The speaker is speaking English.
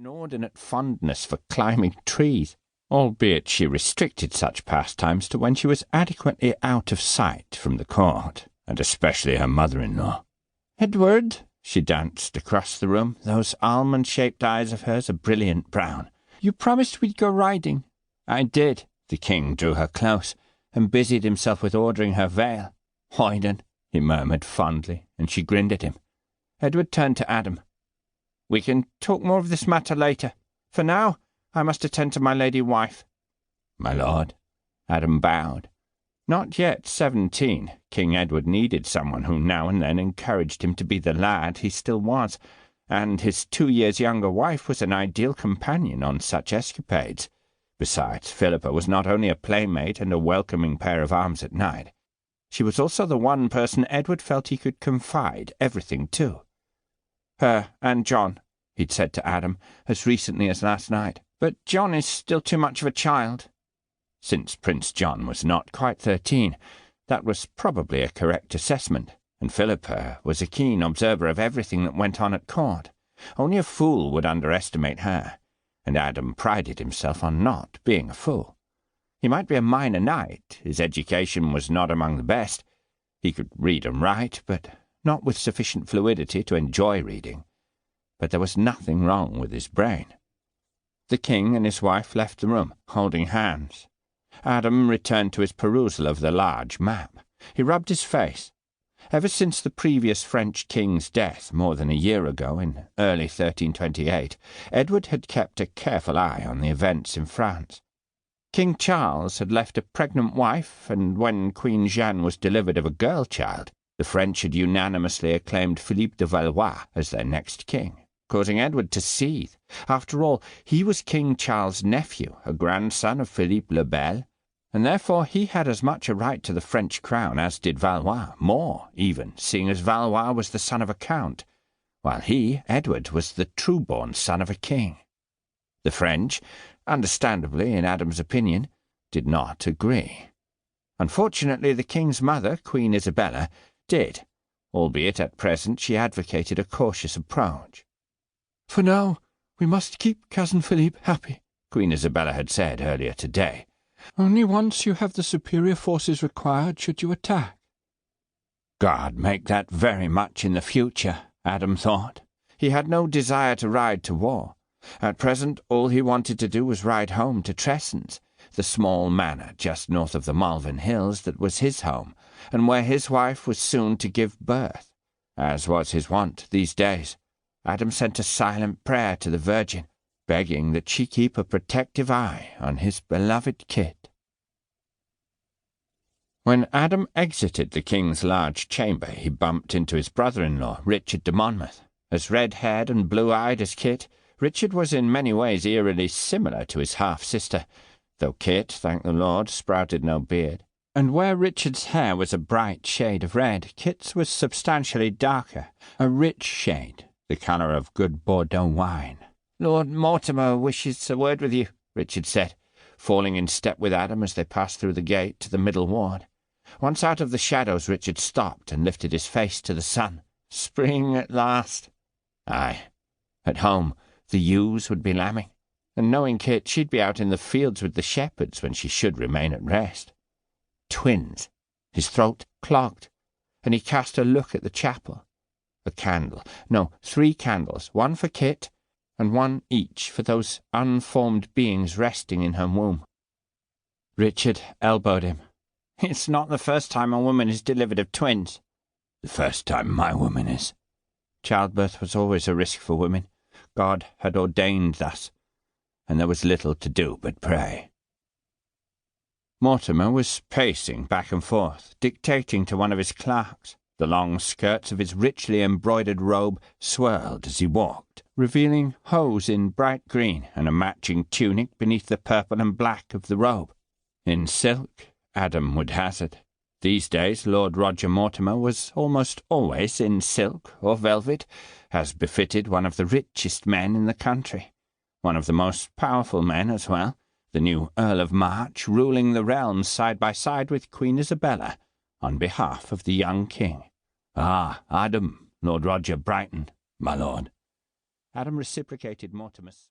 inordinate fondness for climbing trees, albeit she restricted such pastimes to when she was adequately out of sight from the court, and especially her mother-in-law. "Edward," she danced across the room, those almond-shaped eyes of hers a brilliant brown. "You promised we'd go riding." "I did." The king drew her close, and busied himself with ordering her veil. "Hoyden," he murmured fondly, and she grinned at him. Edward turned to Adam. "We can talk more of this matter later. For now, I must attend to my lady wife." "My lord." Adam bowed. Not yet 17, King Edward needed someone who now and then encouraged him to be the lad he still was, and his 2 years younger wife was an ideal companion on such escapades. Besides, Philippa was not only a playmate and a welcoming pair of arms at night, she was also the one person Edward felt he could confide everything to. "Her and John," he'd said to Adam, as recently as last night. "But John is still too much of a child." Since Prince John was not quite 13, that was probably a correct assessment, and Philippa was a keen observer of everything that went on at court. Only a fool would underestimate her, and Adam prided himself on not being a fool. He might be a minor knight, his education was not among the best. He could read and write, but not with sufficient fluidity to enjoy reading. But there was nothing wrong with his brain. The king and his wife left the room, holding hands. Adam returned to his perusal of the large map. He rubbed his face. Ever since the previous French king's death more than a year ago, in early 1328, Edward had kept a careful eye on the events in France. King Charles had left a pregnant wife, and when Queen Jeanne was delivered of a girl child, the French had unanimously acclaimed Philippe de Valois as their next king, causing Edward to seethe. After all, he was King Charles' nephew, a grandson of Philippe le Bel, and therefore he had as much a right to the French crown as did Valois, more even, seeing as Valois was the son of a count, while he, Edward, was the true-born son of a king. The French, understandably, in Adam's opinion, did not agree. Unfortunately, the king's mother, Queen Isabella, did, albeit at present she advocated a cautious approach. "For now, we must keep Cousin Philippe happy," Queen Isabella had said earlier today. "Only once you have the superior forces required should you attack." God make that very much in the future, Adam thought. He had no desire to ride to war. At present, all he wanted to do was ride home to Tressens, the small manor just north of the Malvern Hills that was his home, and where his wife was soon to give birth. As was his wont these days, Adam sent a silent prayer to the Virgin, begging that she keep a protective eye on his beloved Kit. When Adam exited the king's large chamber, he bumped into his brother-in-law, Richard de Monmouth. As red-haired and blue-eyed as Kit, Richard was in many ways eerily similar to his half-sister, though Kit, thank the Lord, sprouted no beard. And where Richard's hair was a bright shade of red, Kit's was substantially darker, a rich shade, the colour of good Bordeaux wine. "Lord Mortimer wishes a word with you," Richard said, falling in step with Adam as they passed through the gate to the middle ward. Once out of the shadows, Richard stopped and lifted his face to the sun. Spring at last. Aye. At home, the ewes would be lambing, and knowing Kit, she'd be out in the fields with the shepherds when she should remain at rest. Twins. His throat clogged, and he cast a look at the chapel. A candle. No, 3 candles, one for Kit, and one each for those unformed beings resting in her womb. Richard elbowed him. "It's not the first time a woman is delivered of twins." "The first time my woman is." Childbirth was always a risk for women. God had ordained thus, and there was little to do but pray. Mortimer was pacing back and forth, dictating to one of his clerks. The long skirts of his richly embroidered robe swirled as he walked, revealing hose in bright green and a matching tunic beneath the purple and black of the robe. In silk, Adam would hazard. These days Lord Roger Mortimer was almost always in silk or velvet, as befitted one of the richest men in the country, one of the most powerful men as well, the new Earl of March ruling the realm side by side with Queen Isabella, on behalf of the young king. "Ah, Adam," Lord Roger brightened. "My lord." Adam reciprocated Mortimer's